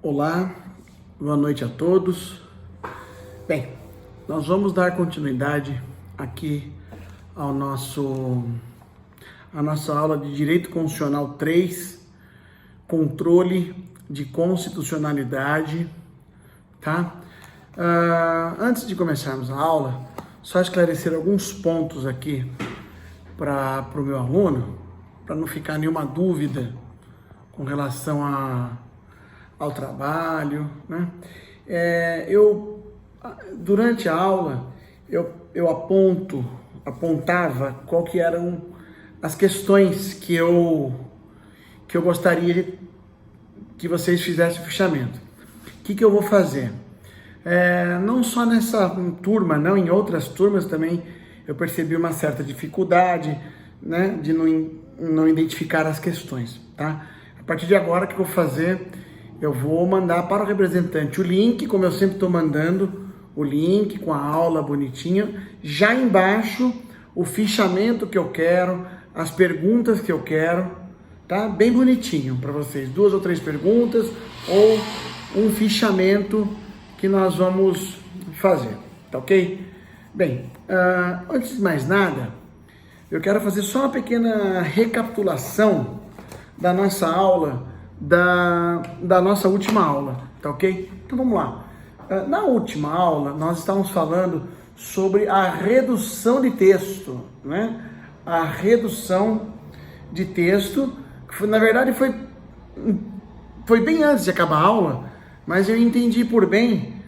Olá, boa noite a todos. Bem, nós vamos dar continuidade aqui à nossa aula de Direito Constitucional 3, controle de constitucionalidade, tá? Antes de começarmos a aula, só esclarecer alguns pontos aqui para o meu aluno, para não ficar nenhuma dúvida com relação ao trabalho, né? Durante a aula, eu apontava qual que eram as questões que eu gostaria que vocês fizessem o fichamento. O que eu vou fazer? Não só nessa turma, não, em outras turmas também eu percebi uma certa dificuldade, né, de não identificar as questões, tá? A partir de agora, o que eu vou fazer? Eu vou mandar para o representante o link, como eu sempre estou mandando, o link com a aula bonitinha. Já embaixo, o fichamento que eu quero, as perguntas que eu quero, tá? Bem bonitinho para vocês. 2 ou 3 perguntas ou um fichamento que nós vamos fazer, tá ok? Bem, antes de mais nada, eu quero fazer só uma pequena recapitulação da nossa aula, da nossa última aula, tá ok? Então vamos lá. Na última aula, nós estávamos falando sobre a redução de texto, né? A redução de texto, que na verdade foi bem antes de acabar a aula, mas eu entendi por bem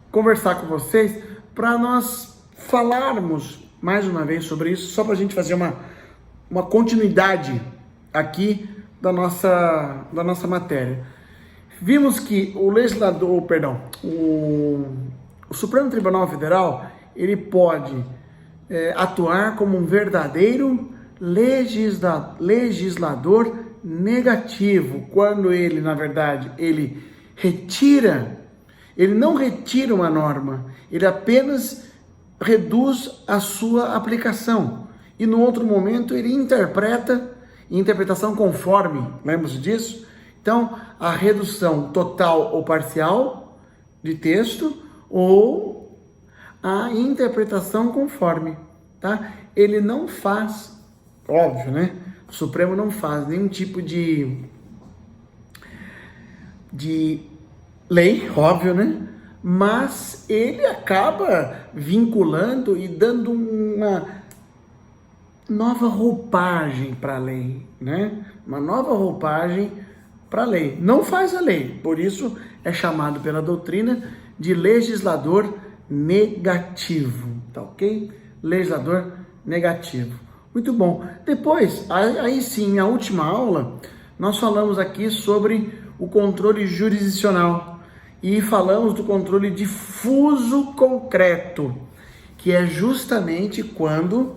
conversar com vocês para nós falarmos mais uma vez sobre isso, só para a gente fazer uma continuidade aqui da nossa matéria. Vimos que o Supremo Tribunal Federal, ele pode atuar como um verdadeiro legislador negativo, quando ele, na verdade, ele não retira uma norma, ele apenas reduz a sua aplicação. E no outro momento ele interpretação conforme, lembra-se disso? Então, a redução total ou parcial de texto ou a interpretação conforme, tá? Ele não faz, óbvio, né? O Supremo não faz nenhum tipo de lei, óbvio, né? Mas ele acaba vinculando e dando uma nova roupagem para a lei, né? Uma nova roupagem para a lei. Não faz a lei, por isso é chamado pela doutrina de legislador negativo, tá ok? Legislador negativo. Muito bom. Depois, aí sim, na última aula, nós falamos aqui sobre o controle jurisdicional e falamos do controle difuso concreto, que é justamente quando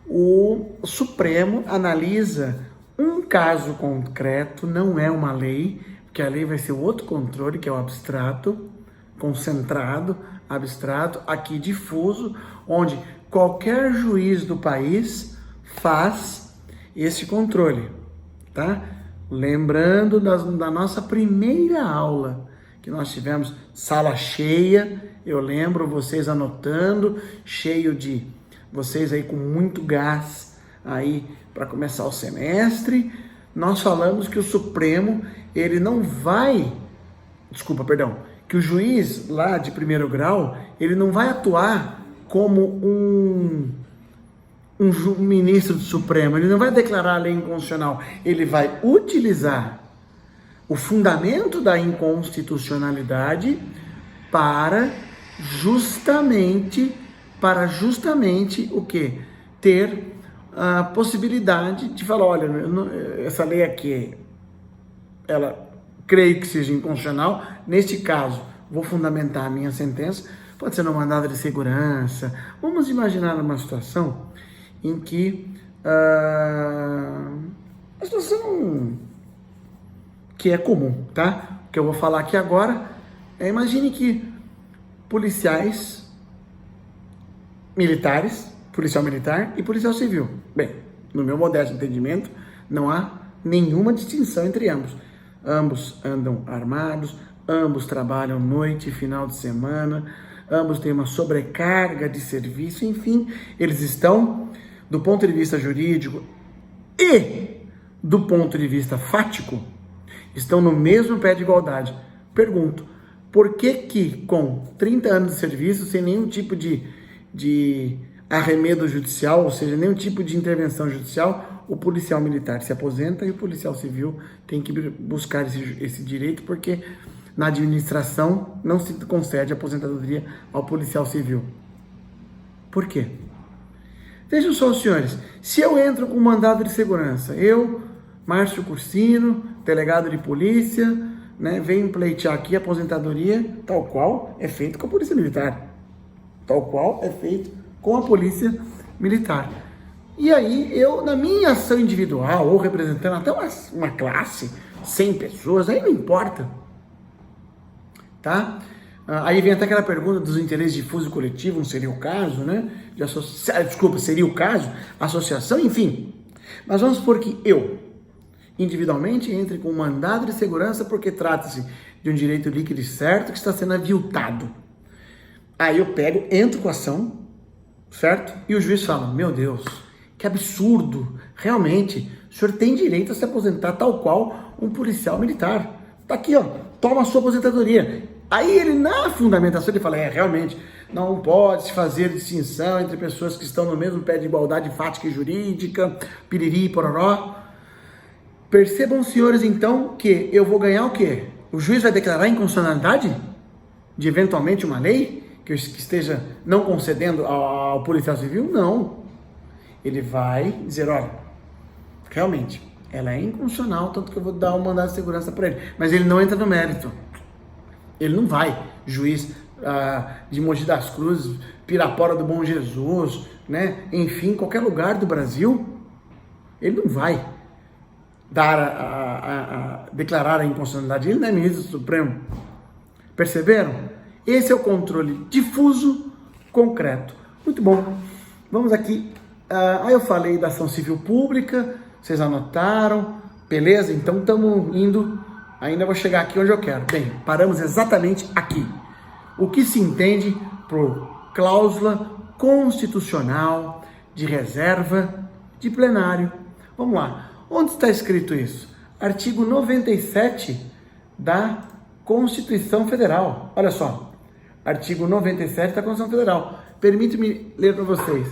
o Supremo analisa um caso concreto, não é uma lei, porque a lei vai ser outro controle, que é o abstrato, concentrado, abstrato, aqui difuso, onde qualquer juiz do país faz esse controle, tá? Lembrando da nossa primeira aula, que nós tivemos sala cheia, eu lembro vocês anotando, cheio de vocês aí com muito gás aí para começar o semestre. Nós falamos que o Supremo, ele não vai, que o juiz lá de primeiro grau, ele não vai atuar como um ministro do Supremo, ele não vai declarar a lei inconstitucional, ele vai utilizar o fundamento da inconstitucionalidade para justamente o quê? Ter a possibilidade de falar, olha, essa lei aqui, ela creio que seja inconstitucional, neste caso, vou fundamentar a minha sentença, pode ser no mandado de segurança. Vamos imaginar uma situação em que a situação que é comum, tá? O que eu vou falar aqui agora imagine que policiais militares, policial militar e policial civil. Bem, no meu modesto entendimento, não há nenhuma distinção entre ambos. ambos andam armados, ambos trabalham noite e final de semana, ambos têm uma sobrecarga de serviço, enfim, eles estão, do ponto de vista jurídico e do ponto de vista fático, estão no mesmo pé de igualdade. Pergunto, por que com 30 anos de serviço, sem nenhum tipo de arremedo judicial, ou seja, nenhum tipo de intervenção judicial, o policial militar se aposenta e o policial civil tem que buscar esse direito, porque na administração não se concede aposentadoria ao policial civil. Por quê? Vejam só, senhores, se eu entro com mandado de segurança, eu, Márcio Cursino, delegado de polícia, né, venho pleitear aqui a aposentadoria, tal qual é feito com a polícia militar. Tal qual é feito com a polícia militar. E aí, eu, na minha ação individual, ou representando até uma classe, 100 pessoas, aí não importa. Tá? Aí vem até aquela pergunta dos interesses difusos e coletivo, não seria o caso, né? Desculpa, seria o caso, associação, enfim. Mas vamos supor que eu, individualmente, entre com um mandado de segurança porque trata-se de um direito líquido e certo que está sendo aviltado. Aí eu pego, entro com a ação, certo? E o juiz fala, meu Deus, que absurdo, realmente, o senhor tem direito a se aposentar tal qual um policial militar. Tá aqui, ó, toma a sua aposentadoria. Aí ele, na fundamentação, ele fala, realmente, não pode se fazer distinção entre pessoas que estão no mesmo pé de igualdade fática e jurídica, piriri e pororó. Percebam, senhores, então, que eu vou ganhar o quê? O juiz vai declarar a inconstitucionalidade de, eventualmente, uma lei que esteja não concedendo ao policial civil? Não. Ele vai dizer, olha, realmente, ela é inconstitucional, tanto que eu vou dar um mandado de segurança para ele. Mas ele não entra no mérito. Ele não vai, juiz de Mogi das Cruzes, Pirapora do Bom Jesus, né? Enfim, qualquer lugar do Brasil, ele não vai declarar a inconstitucionalidade. Ele não é ministro do Supremo. Perceberam? Esse é o controle difuso, concreto. Muito bom. Vamos aqui. Aí eu falei da ação civil pública, vocês anotaram, beleza? Então estamos indo. Ainda vou chegar aqui onde eu quero. Bem, paramos exatamente aqui. O que se entende por cláusula constitucional de reserva de plenário. Vamos lá. Onde está escrito isso? Artigo 97 da Constituição Federal. Olha só. Artigo 97 da Constituição Federal. Permite-me ler para vocês.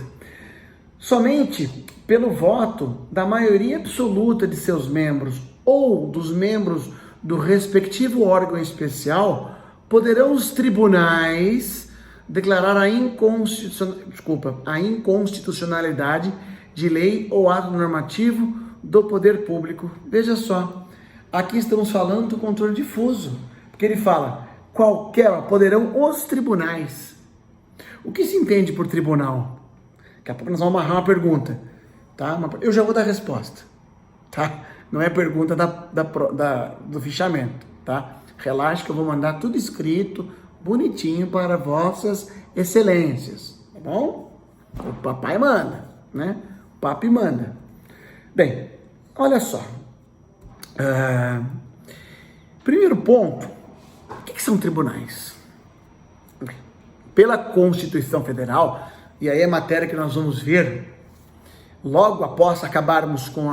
Somente pelo voto da maioria absoluta de seus membros ou dos membros do respectivo órgão especial, poderão os tribunais declarar a inconstitucionalidade de lei ou ato normativo do poder público. Veja só, aqui estamos falando do controle difuso, porque ele fala, poderão os tribunais. O que se entende por tribunal? Daqui a pouco nós vamos amarrar uma pergunta, tá? Eu já vou dar a resposta, tá? Não é pergunta do fichamento, tá? Relaxa que eu vou mandar tudo escrito, bonitinho para vossas excelências, tá bom? O papai manda, né? O papi manda. Bem, olha só. Primeiro ponto, o que são tribunais? Pela Constituição Federal, e aí é matéria que nós vamos ver logo após acabarmos com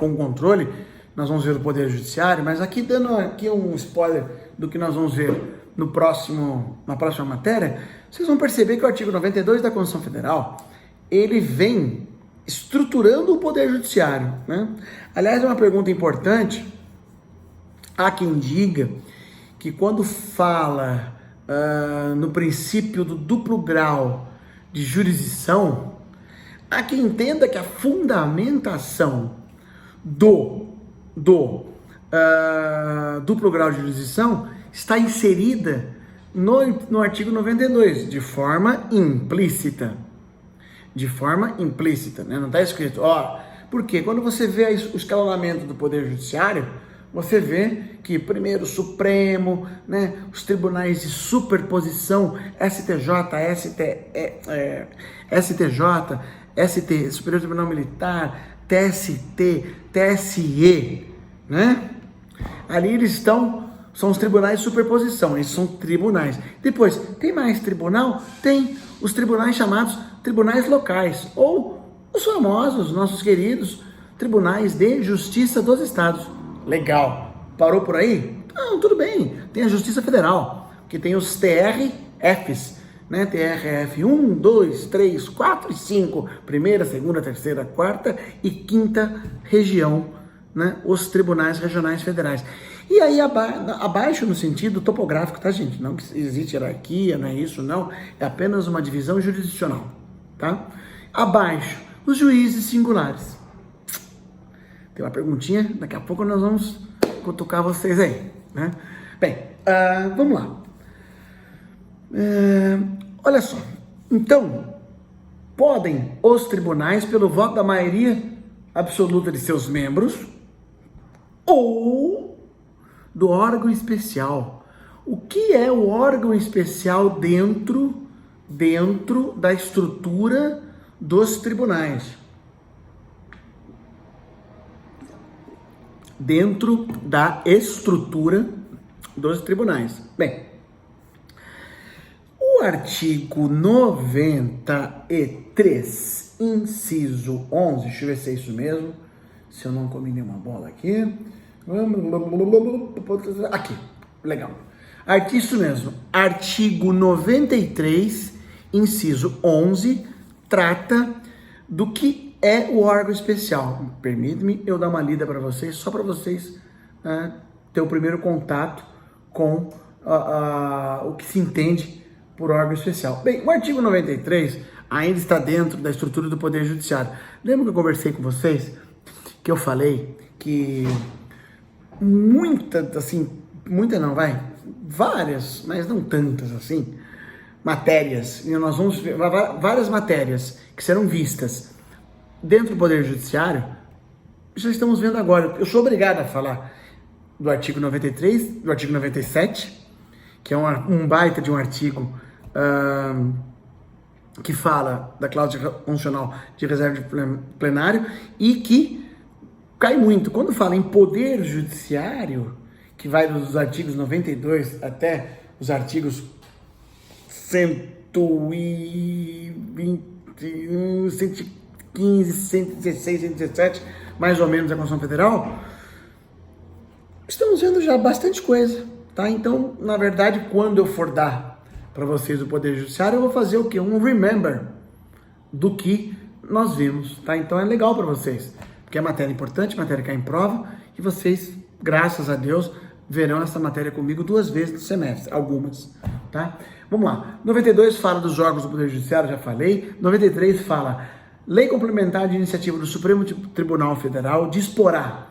o controle, nós vamos ver o Poder Judiciário, mas aqui dando aqui um spoiler do que nós vamos ver na próxima matéria, vocês vão perceber que o artigo 92 da Constituição Federal, ele vem estruturando o Poder Judiciário, né? Aliás, é uma pergunta importante, há quem diga que quando fala no princípio do duplo grau de jurisdição, há quem entenda que a fundamentação do duplo grau de jurisdição está inserida no artigo 92, de forma implícita. De forma implícita, né? Não está escrito, porque quando você vê o escalonamento do Poder Judiciário, você vê que primeiro o Supremo, né, os tribunais de superposição, STJ, Superior Tribunal Militar, TST, TSE, né? Ali eles estão, são os tribunais de superposição, eles são tribunais. Depois, tem mais tribunal? Tem os tribunais chamados tribunais locais, ou os famosos, nossos queridos tribunais de justiça dos estados. Legal. Parou por aí? Não, tudo bem. Tem a Justiça Federal, que tem os TRFs, né? TRF 1, 2, 3, 4 e 5, primeira, segunda, terceira, quarta e quinta região, né? Os tribunais regionais federais. E aí abaixo no sentido topográfico, tá, gente? Não que existe hierarquia, não é isso, não. É apenas uma divisão jurisdicional, tá? Abaixo, os juízes singulares. Tem uma perguntinha, daqui a pouco nós vamos cutucar vocês aí, né? Bem, vamos lá. Olha só, então, podem os tribunais, pelo voto da maioria absoluta de seus membros, ou do órgão especial. O que é o órgão especial dentro da estrutura dos tribunais? Dentro da estrutura dos tribunais. Bem, o artigo 93, inciso 11, deixa eu ver se é isso mesmo, se eu não comi nenhuma bola aqui. Aqui, legal. Isso mesmo, artigo 93, inciso 11, trata do que é o órgão especial. Permite-me eu dar uma lida para vocês, só para vocês ter o primeiro contato com o que se entende por órgão especial. Bem, o artigo 93 ainda está dentro da estrutura do Poder Judiciário. Lembra que eu conversei com vocês, que eu falei que várias, mas não tantas assim, matérias, e nós vamos ver várias matérias que serão vistas dentro do Poder Judiciário, já estamos vendo agora. Eu sou obrigado a falar do artigo 93, do artigo 97, que é um baita de um artigo que fala da cláusula constitucional de reserva de plenário e que cai muito. Quando fala em Poder Judiciário, que vai dos artigos 92 até os artigos 121, 115, 116, 117, mais ou menos da Constituição Federal, estamos vendo já bastante coisa, tá? Então, na verdade, quando eu for dar para vocês o Poder Judiciário, eu vou fazer o quê? Um remember do que nós vimos, tá? Então é legal para vocês, porque é matéria importante, matéria que cai em prova, e vocês, graças a Deus, verão essa matéria comigo 2 vezes no semestre, algumas, tá? Vamos lá. 92 fala dos órgãos do Poder Judiciário, já falei. 93 fala: Lei complementar de iniciativa do Supremo Tribunal Federal disporá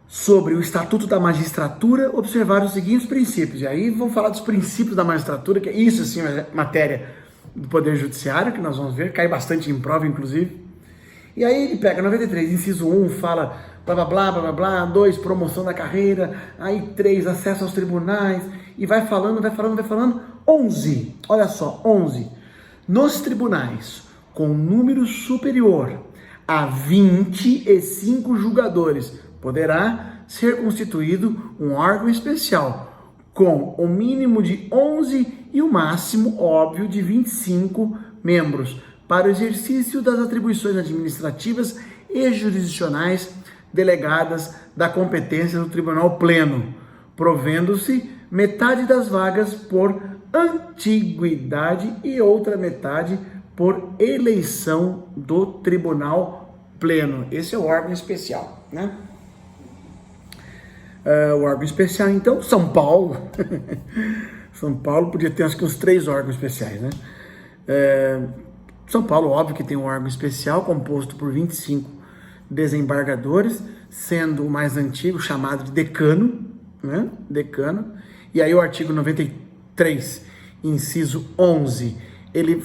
sobre o Estatuto da Magistratura observar os seguintes princípios. E aí vamos falar dos princípios da magistratura, que isso sim é matéria do Poder Judiciário, que nós vamos ver, cai bastante em prova, inclusive. E aí ele pega 93, inciso 1, fala blá blá blá blá blá, 2, promoção da carreira, aí 3, acesso aos tribunais, e vai falando, 11, olha só, 11, nos tribunais com número superior a 25 julgadores, poderá ser constituído um órgão especial com o mínimo de 11 e o máximo, óbvio, de 25 membros para o exercício das atribuições administrativas e jurisdicionais delegadas da competência do Tribunal Pleno, provendo-se metade das vagas por antiguidade e outra metade por eleição do Tribunal Pleno. Esse é o órgão especial, né? O órgão especial, então, São Paulo. São Paulo podia ter, acho que, uns 3 órgãos especiais, né? São Paulo, óbvio que tem um órgão especial composto por 25 desembargadores, sendo o mais antigo chamado de decano, né? Decano. E aí o artigo 93, inciso 11, ele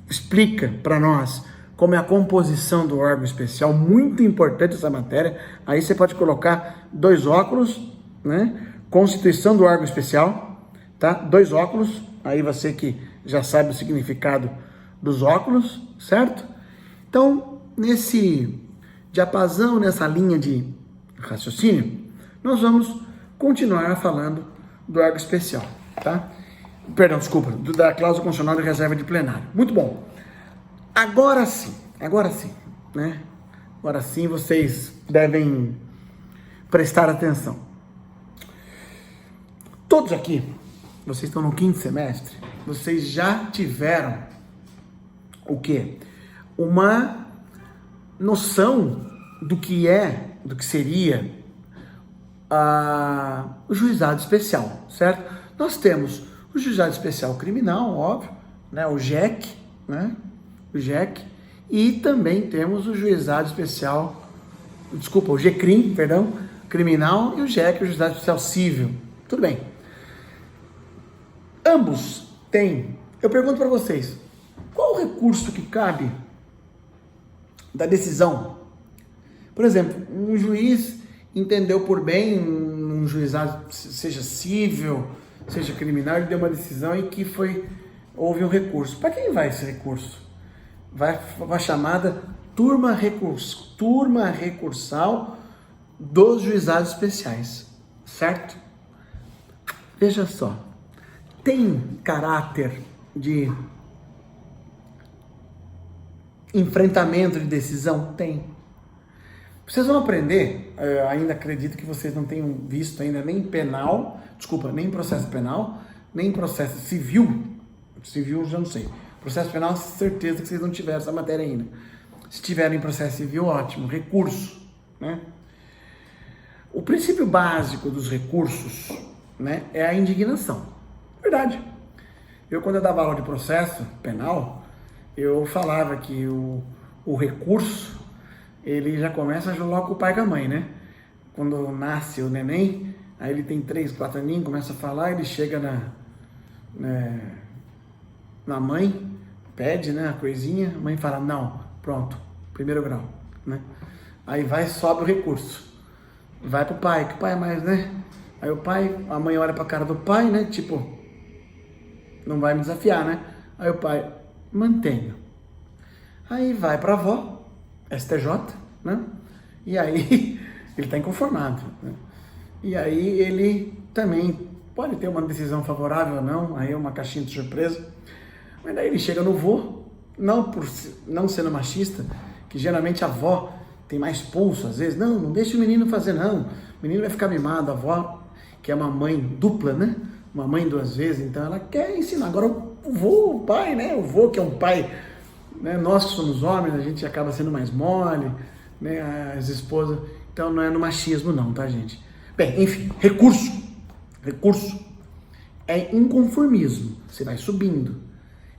explica para nós como é a composição do órgão especial, muito importante essa matéria. Aí você pode colocar 2 óculos, né? Constituição do órgão especial, tá? 2 óculos, aí você que já sabe o significado dos óculos, certo? Então, nesse diapasão, nessa linha de raciocínio, nós vamos continuar falando do órgão especial, tá? Perdão, desculpa, da cláusula constitucional de reserva de plenário. Muito bom. Agora sim, né? Agora sim vocês devem prestar atenção. Todos aqui, vocês estão no 5º semestre, vocês já tiveram o quê? Uma noção do que seria o juizado especial, certo? Nós temos o juizado especial criminal, óbvio, né? O JEC, né? O JEC, e também temos o juizado especial, o GCRIM, perdão, criminal, e o JEC, o juizado especial civil. Tudo bem. Ambos têm. Eu pergunto para vocês, qual o recurso que cabe da decisão? Por exemplo, um juiz entendeu por bem, um juizado, seja civil, seja criminal, ele deu uma decisão em que houve um recurso. Para quem vai esse recurso? Vai uma chamada turma recursal dos juizados especiais, certo? Veja só, tem caráter de enfrentamento de decisão? Tem. Vocês vão aprender, ainda acredito que vocês não tenham visto ainda nem processo penal, nem processo civil já não sei, processo penal certeza que vocês não tiveram essa matéria ainda. Se tiverem processo civil, ótimo, recurso, né? O princípio básico dos recursos, né, é a indignação. Verdade. Quando eu dava aula de processo penal, eu falava que o recurso, ele já começa logo com o pai e com a mãe, né? Quando nasce o neném, aí ele tem 3, 4 aninhos, começa a falar, ele chega na mãe, pede, né, a coisinha, a mãe fala, não, pronto, 1º grau, né? Aí sobe o recurso, vai pro pai, que o pai é mais, né? Aí a mãe olha pra cara do pai, né, tipo, não vai me desafiar, né? Aí o pai, mantenho. Aí vai pra avó, STJ, né? E aí ele tá inconformado, né? E aí ele também pode ter uma decisão favorável ou não, aí é uma caixinha de surpresa. Mas daí ele chega no vô, não sendo machista, que geralmente a avó tem mais pulso às vezes, não deixa o menino fazer não, o menino vai ficar mimado, a avó, que é uma mãe dupla, né? Uma mãe 2 vezes, então ela quer ensinar. Agora o vô, o pai, né? O vô que é um pai, né? Nós que somos homens, a gente acaba sendo mais mole, né? As esposas, então não é no machismo não, tá, gente? Bem, enfim, recurso é inconformismo, você vai subindo.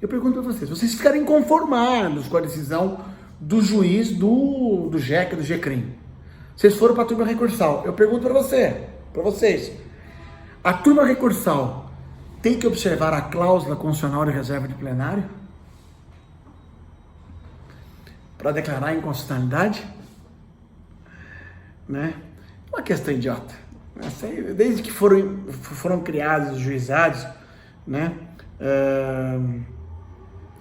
Eu pergunto para vocês ficarem inconformados com a decisão do juiz do JEC, do GCRIM. Vocês foram para a turma recursal. Eu pergunto para vocês, a turma recursal tem que observar a cláusula constitucional de reserva de plenário para declarar a inconstitucionalidade? Né? Uma questão idiota. Desde que foram criados os juizados, né?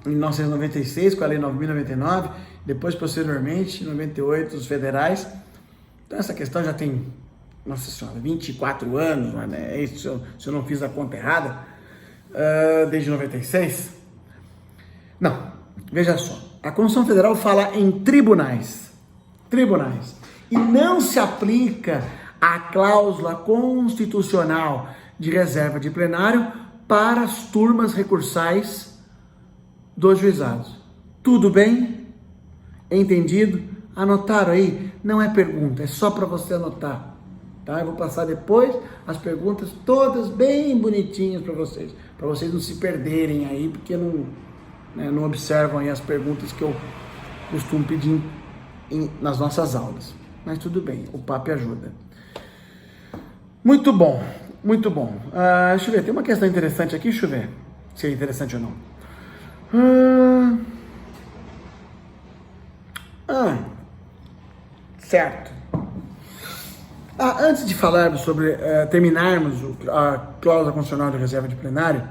Em 1996, com a Lei 9.099, depois, posteriormente, em 98, os federais. Então, essa questão já tem, nossa senhora, 24 anos, né? Se eu não fiz a conta errada, desde 96. Não, veja só, a Constituição Federal fala em tribunais, e não se aplica a cláusula constitucional de reserva de plenário para as turmas recursais dos juizados. Tudo bem? Entendido? Anotaram aí? Não é pergunta, é só para você anotar, tá? Eu vou passar depois as perguntas todas bem bonitinhas para vocês não se perderem aí, porque não observam aí as perguntas que eu costumo pedir nas nossas aulas. Mas tudo bem, o papo ajuda. Muito bom. Deixa eu ver, tem uma questão interessante aqui, deixa eu ver se é interessante ou não. Certo. Antes de falarmos sobre, terminarmos a cláusula constitucional de reserva de plenário,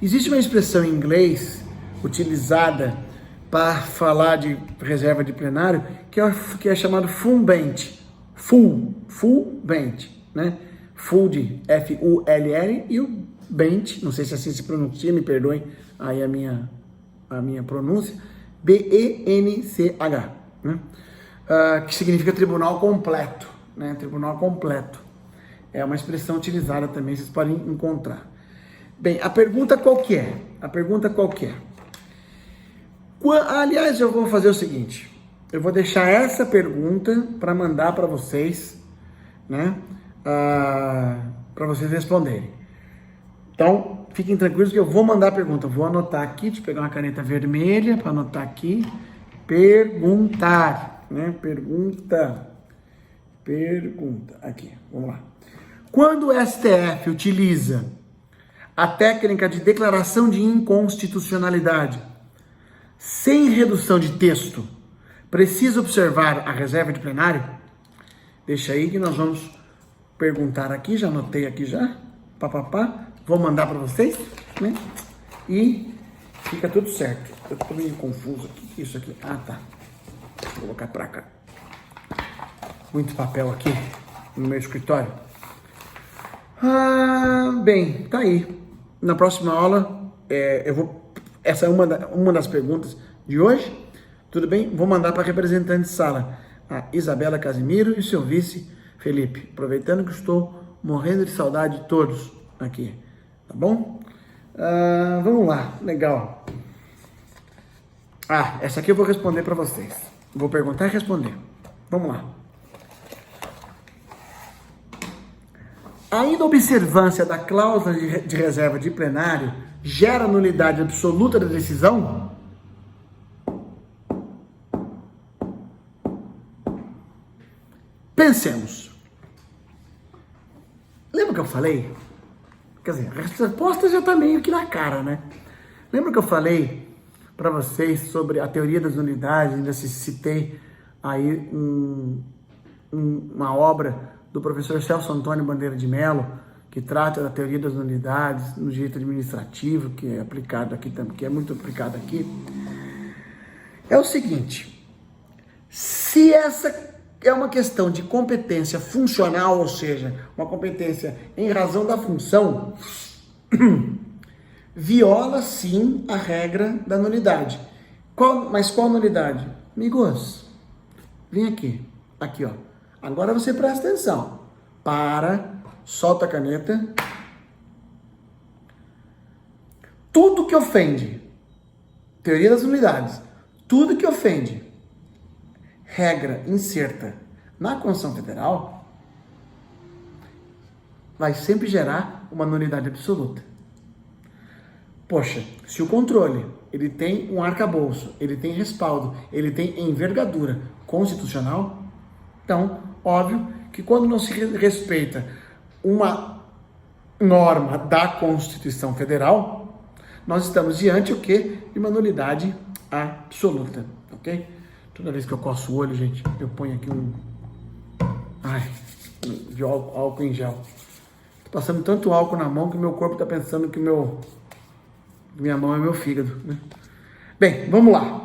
existe uma expressão em inglês utilizada para falar de reserva de plenário que é chamado full bench. Full bench. né? Full, F-U-L-L, e o bench, não sei se assim se pronuncia, me perdoem aí a minha pronúncia, B-E-N-C-H, né? Que significa tribunal completo, né? Tribunal completo. É uma expressão utilizada também, vocês podem encontrar. Bem, a pergunta qual que é? Aliás, eu vou fazer o seguinte, eu vou deixar essa pergunta para mandar para vocês, né? Para vocês responderem. Então, fiquem tranquilos que eu vou mandar a pergunta. Vou anotar aqui, deixa eu pegar uma caneta vermelha para anotar aqui. Perguntar, né? Pergunta. Aqui, vamos lá. Quando o STF utiliza a técnica de declaração de inconstitucionalidade sem redução de texto, precisa observar a reserva de plenário? Deixa aí que nós vamos perguntar aqui, já anotei aqui já, vou mandar para vocês, né? E fica tudo certo. Eu tô meio confuso aqui, isso aqui, tá, vou colocar para cá. Muito papel aqui no meu escritório. Bem, tá aí. Na próxima aula, essa é uma das perguntas de hoje, tudo bem? Vou mandar para a representante de sala, a Isabela Casimiro, e seu vice, Felipe. Aproveitando que estou morrendo de saudade de todos aqui, tá bom? Vamos lá, legal. Essa aqui eu vou responder para vocês. Vou perguntar e responder. Vamos lá. A inobservância da cláusula de reserva de plenário gera nulidade absoluta da decisão? Pensemos. Lembra que eu falei? Quer dizer, a resposta já está meio que na cara, né? Lembra que eu falei para vocês sobre a teoria das nulidades? Ainda citei aí uma obra do professor Celso Antônio Bandeira de Mello, que trata da teoria das nulidades no direito administrativo, que é aplicado aqui também, que é muito aplicado aqui. É o seguinte: se essa é uma questão de competência funcional, ou seja, uma competência em razão da função, viola sim a regra da nulidade. Mas qual nulidade? Amigos, vem aqui, ó. Agora você presta atenção. Solta a caneta. Tudo que ofende, teoria das nulidades, tudo que ofende regra incerta na Constituição Federal vai sempre gerar uma nulidade absoluta. Poxa, se o controle ele tem um arcabouço, ele tem respaldo, ele tem envergadura constitucional, então, óbvio que quando não se respeita uma norma da Constituição Federal, nós estamos diante o quê? De uma nulidade absoluta, ok? Toda vez que eu coço o olho, gente, eu ponho aqui de álcool em gel. Tô passando tanto álcool na mão que meu corpo tá pensando que minha mão é meu fígado, né? Bem, vamos lá.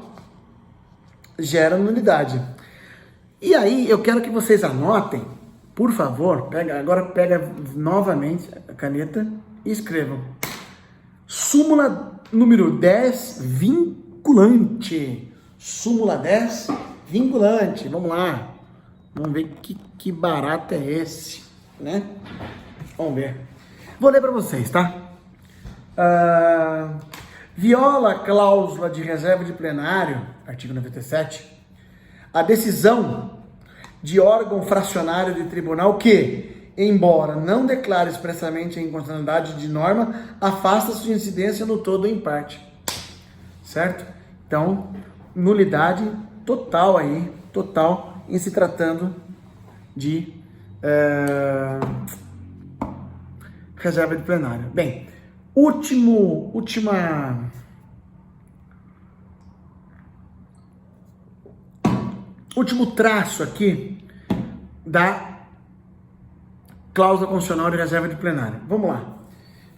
Gera nulidade. E aí, eu quero que vocês anotem, por favor, pega novamente a caneta e escrevam. Súmula número 10, vinculante. Súmula 10, vinculante. Vamos lá. Vamos ver que barato é esse, né? Vamos ver. Vou ler para vocês, tá? Viola a cláusula de reserva de plenário, artigo 97, a decisão de órgão fracionário de tribunal que, embora não declare expressamente a inconstitucionalidade de norma, afasta sua incidência no todo ou em parte. Certo? Então, nulidade total aí, total, em se tratando de reserva de plenário. Bem, último traço aqui da cláusula constitucional de reserva de plenário. Vamos lá.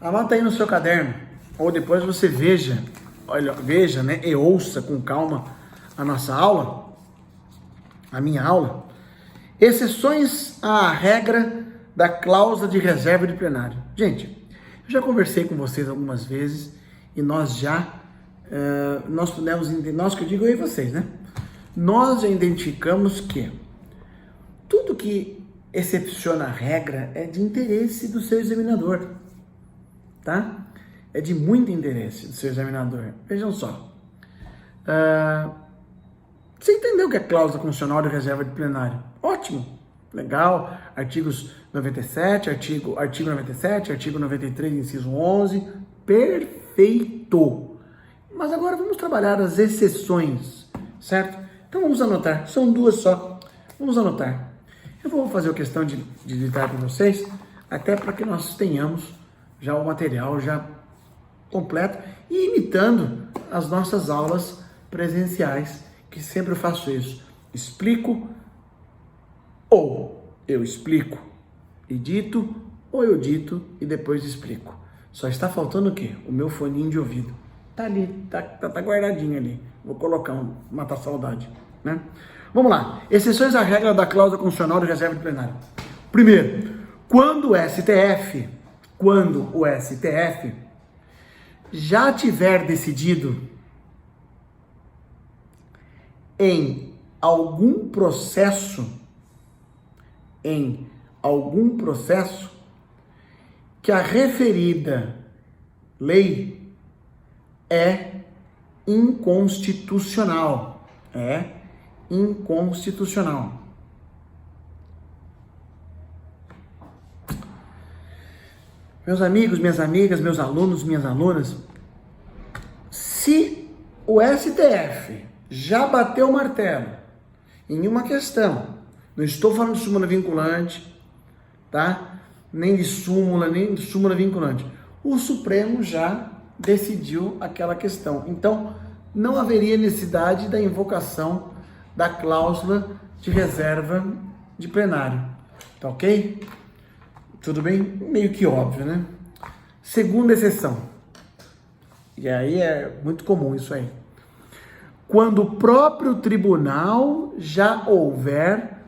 Anota aí no seu caderno, ou depois você veja, né, e ouça com calma a nossa aula, a minha aula. Exceções à regra da cláusula de reserva de plenário. Gente, eu já conversei com vocês algumas vezes e nós pudemos entender, nós que eu digo eu e vocês, né? Nós já identificamos que tudo que excepciona a regra é de interesse do seu examinador, tá? É de muito interesse do seu examinador. Vejam só. Você entendeu o que é cláusula constitucional de reserva de plenário? Ótimo, legal. Artigos 97, artigo 97, artigo 93, inciso 11. Perfeito. Mas agora vamos trabalhar as exceções, certo? Então vamos anotar. São duas só. Vamos anotar. Eu vou fazer a questão de digitar para vocês, até para que nós tenhamos já o material já completo e imitando as nossas aulas presenciais, que sempre eu faço isso. Explico, ou eu explico e dito, ou eu dito e depois explico. Só está faltando o quê? O meu foninho de ouvido. Tá ali, tá guardadinho ali. Vou colocar matar saudade, né? Vamos lá. Exceções à regra da cláusula constitucional de reserva de plenário. Primeiro, quando o STF já tiver decidido em algum processo que a referida lei é inconstitucional. Meus amigos, minhas amigas, meus alunos, minhas alunas, se o STF já bateu o martelo em uma questão, não estou falando de súmula vinculante, tá? Nem de súmula vinculante. O Supremo já decidiu aquela questão. Então, não haveria necessidade da invocação da cláusula de reserva de plenário. Tá ok? Tudo bem? Meio que óbvio, né? Segunda exceção. E aí é muito comum isso aí. Quando o próprio tribunal já houver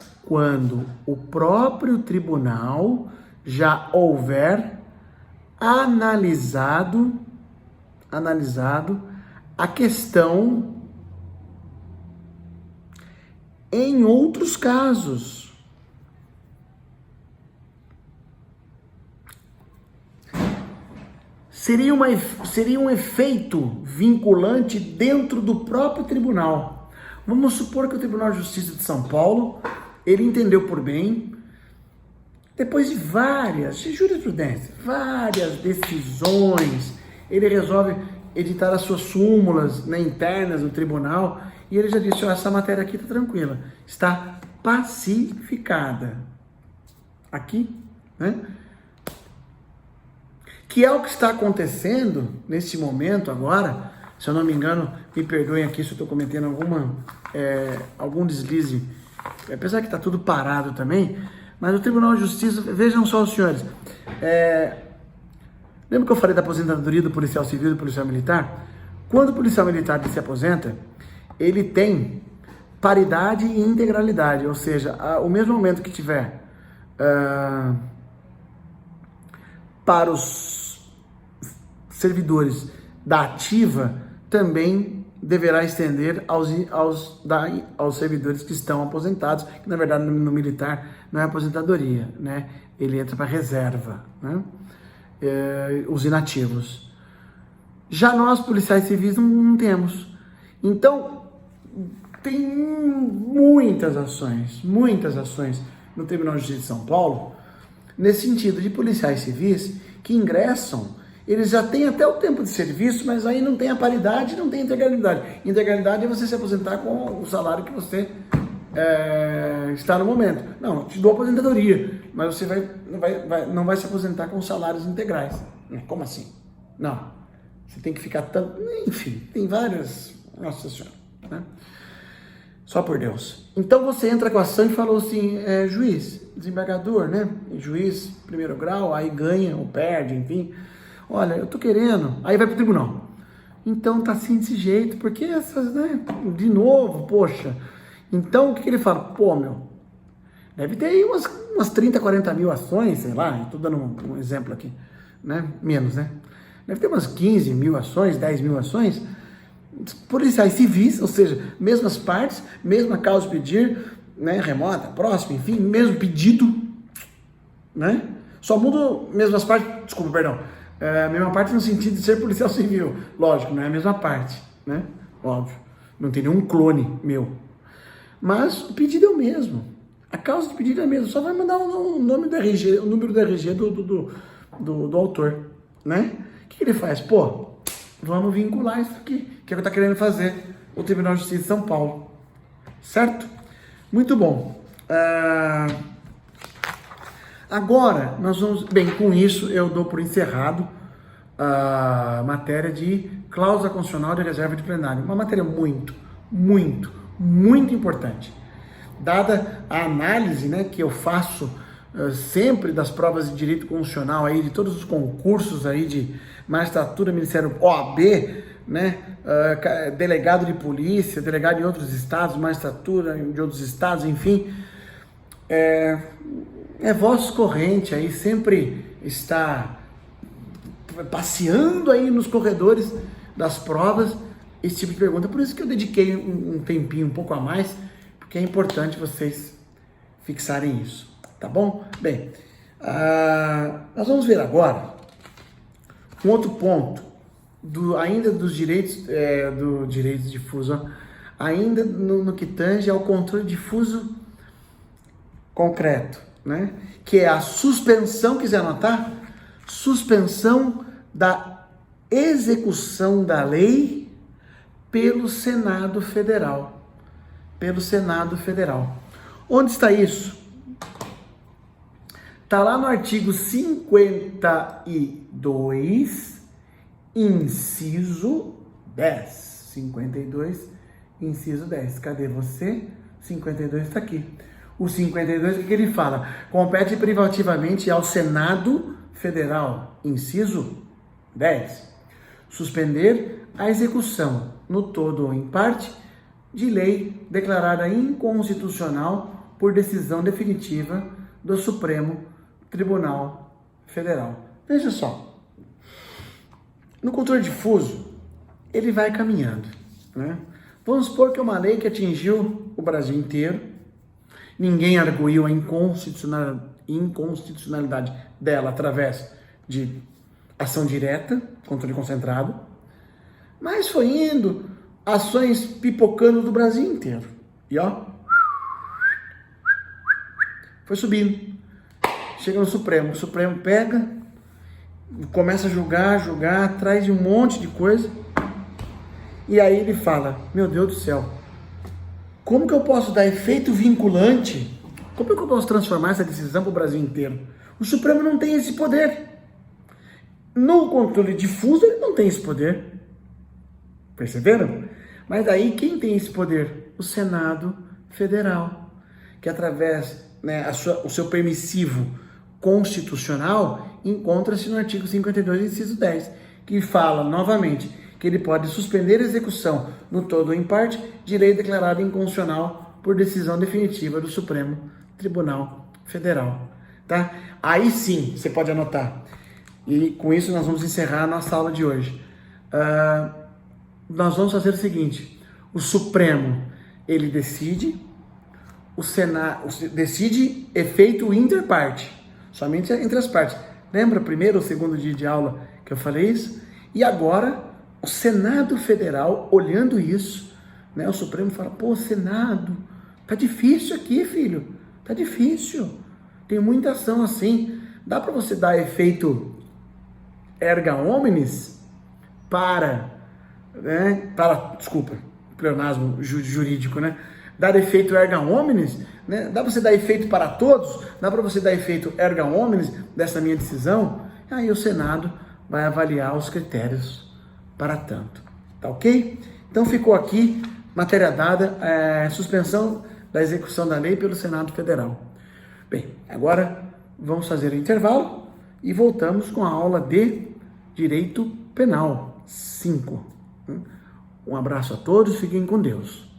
analisado a questão em outros casos. Seria um efeito vinculante dentro do próprio tribunal. Vamos supor que o Tribunal de Justiça de São Paulo, ele entendeu por bem, depois de várias decisões, ele resolve editar as suas súmulas, né, internas do tribunal, e ele já disse, essa matéria aqui está tranquila, está pacificada. Aqui, né? Que é o que está acontecendo nesse momento agora. Se eu não me engano, me perdoem aqui se eu estou cometendo algum deslize, apesar que está tudo parado também, mas o Tribunal de Justiça, vejam só os senhores, lembra que eu falei da aposentadoria do policial civil e do policial militar? Quando o policial militar se aposenta, ele tem paridade e integralidade, ou seja, o mesmo momento que tiver para os servidores da ativa, também deverá estender aos servidores que estão aposentados, que na verdade no militar não é aposentadoria, né? Ele entra para reserva, né? Os inativos. Já nós, policiais civis, não temos. Então, tem muitas ações no Tribunal de Justiça de São Paulo, nesse sentido de policiais civis que ingressam, eles já têm até o tempo de serviço, mas aí não tem a paridade, não tem a integralidade. Integralidade é você se aposentar com o salário que você está no momento. Não, te dou aposentadoria, mas você não vai se aposentar com salários integrais. Como assim? Não. Você tem que ficar tanto... Enfim, tem várias... Nossa Senhora, né? Só por Deus. Então você entra com a ação e falou assim, juiz, desembargador, né? Juiz, primeiro grau, aí ganha ou perde, enfim. Olha, eu tô querendo. Aí vai pro tribunal. Então tá assim desse jeito, porque essas, né? De novo, poxa. Então o que ele fala? Pô, meu, deve ter aí umas 30, 40 mil ações, sei lá, estou dando um exemplo aqui, né? Menos, né? Deve ter umas 15 mil ações, 10 mil ações, policiais civis, ou seja, mesmas partes, mesma causa de pedir, né? Remota, próxima, enfim, mesmo pedido, né? Só muda mesmas partes, desculpa, perdão, a mesma parte no sentido de ser policial civil, lógico, não é a mesma parte, né? Óbvio, não tem nenhum clone meu, mas o pedido é o mesmo, a causa de pedido é a mesma, só vai mandar o nome do RG, o número do RG do autor, né? O que ele faz? Pô, vamos vincular isso aqui, que é o que está querendo fazer o Tribunal de Justiça de São Paulo, certo? Muito bom. Agora, nós vamos... Bem, com isso eu dou por encerrado a matéria de cláusula constitucional de reserva de plenário. Uma matéria muito, muito, muito importante. Dada a análise, né, que eu faço sempre das provas de direito constitucional, aí, de todos os concursos aí de magistratura, Ministério OAB, né, delegado de polícia, delegado em outros estados, magistratura de outros estados, enfim, voz corrente aí, sempre está passeando aí nos corredores das provas, esse tipo de pergunta. Por isso que eu dediquei um tempinho, um pouco a mais, porque é importante vocês fixarem isso, tá bom? Bem, nós vamos ver agora um outro ponto, ainda dos direitos, do direito difuso, ainda no que tange ao controle difuso concreto, né? Que é a suspensão, quiser anotar? Suspensão da execução da lei pelo Senado Federal. Pelo Senado Federal. Onde está isso? Está lá no artigo 52, inciso 10. 52, inciso 10. Cadê você? 52 está aqui. O 52, o que ele fala? Compete privativamente ao Senado Federal, inciso 10, suspender a execução, no todo ou em parte, de lei declarada inconstitucional por decisão definitiva do Supremo Tribunal Federal. Veja só, no controle difuso, ele vai caminhando, né? Vamos supor que é uma lei que atingiu o Brasil inteiro, ninguém arguiu a inconstitucionalidade dela através de ação direta, controle concentrado, mas foi indo, ações pipocando do Brasil inteiro. E ó, foi subindo. Chega no Supremo, o Supremo pega, começa a julgar, atrás de um monte de coisa, e aí ele fala, meu Deus do céu, como que eu posso dar efeito vinculante? Como que eu posso transformar essa decisão para o Brasil inteiro? O Supremo não tem esse poder. No controle difuso, ele não tem esse poder. Perceberam? Mas daí, quem tem esse poder? O Senado Federal, que através, né, o seu permissivo constitucional, encontra-se no artigo 52, inciso 10, que fala, novamente, que ele pode suspender a execução, no todo ou em parte, de lei declarada inconstitucional por decisão definitiva do Supremo Tribunal Federal. Tá? Aí sim, você pode anotar. E com isso nós vamos encerrar a nossa aula de hoje. Nós vamos fazer o seguinte, o Supremo, ele decide, o Senado decide efeito interparte, somente entre as partes. Lembra o primeiro ou segundo dia de aula que eu falei isso? E agora, o Senado Federal, olhando isso, né, o Supremo fala, pô, Senado, tá difícil aqui, filho, tá difícil, tem muita ação assim, dá para você dar efeito erga omnes desculpa, pleonasmo jurídico, né, dar efeito erga omnes, né, dá para você dar efeito para todos, dá para você dar efeito erga omnes dessa minha decisão, aí o Senado vai avaliar os critérios para tanto, tá ok? Então ficou aqui, matéria dada, suspensão da execução da lei pelo Senado Federal. Bem, agora vamos fazer o intervalo e voltamos com a aula de Direito Penal 5. Um abraço a todos, fiquem com Deus.